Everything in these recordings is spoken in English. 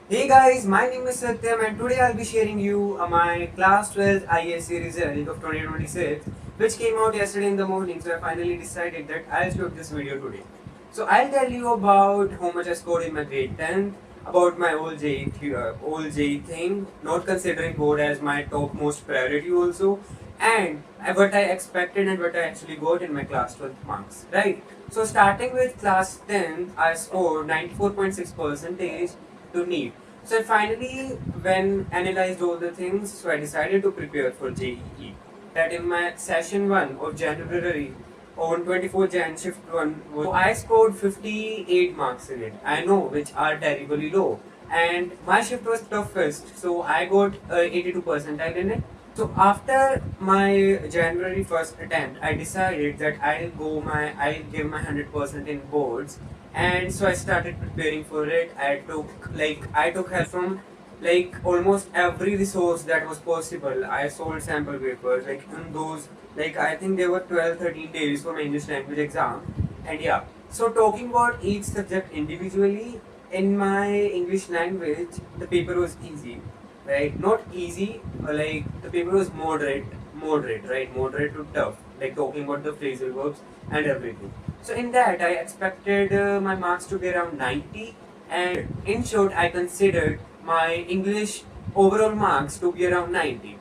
Hey guys, my name is Satyam and today I'll be sharing you my class 12 ISC result of 2026 which came out yesterday in the morning, so I finally decided that I'll shoot this video today. So I'll tell you about how much I scored in my grade 10th, about my old JE thing, not considering board as my topmost priority also, and what I expected and what I actually got in my class 12 marks, right? So starting with class 10, I scored 94.6 percentage to NEET. So finally, when analyzed all the things, so I decided to prepare for JEE. That in my session 1 of January on 24 Jan shift 1, so I scored 58 marks in it. I know, which are terribly low. And my shift was toughest, so I got 82 percentile in it. So after my January first attempt, I decided that I'll give my 100% in boards, and so I started preparing for it. I took help from almost every resource that was possible. I sold sample papers in those, I think there were 12-13 days for my English language exam, and yeah. So talking about each subject individually, in my English language, the paper was easy, right? Not easy, the paper was moderate, right? Moderate to tough, like talking about the phrasal verbs and everything. So in that, I expected my marks to be around 90, and in short, I considered my English overall marks to be around 90,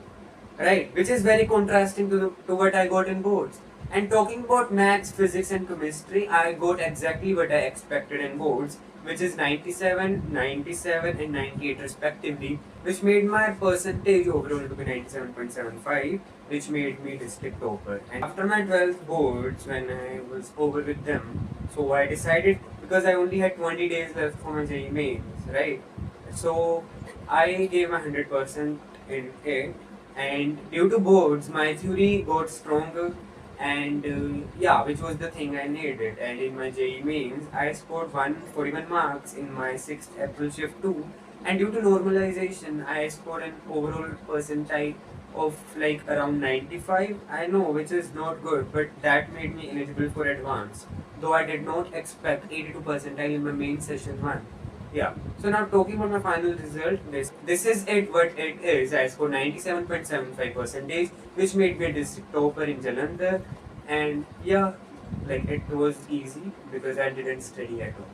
right? Which is very contrasting to what I got in boards. And talking about maths, physics, and chemistry, I got exactly what I expected in boards, which is 97, 97, and 98 respectively, which made my percentage overall to be 97.75, which made me district topper. And after my 12th boards, when I was over with them, so I decided, because I only had 20 days left for my JEE mains, right? So I gave my 100% in it, and due to boards my theory got stronger, and yeah, which was the thing I needed. And in my JEE mains I scored 141 marks in my 6th April shift 2, and due to normalization I scored an overall percentile of around 95. I know, which is not good, but that made me eligible for advance, though I did not expect 82 percentile in my main session 1. Yeah. So now talking about my final result, this is it what it is. I scored 97.75 percentage, which made me a district topper in Jalandhar. And yeah, it was easy because I didn't study at all.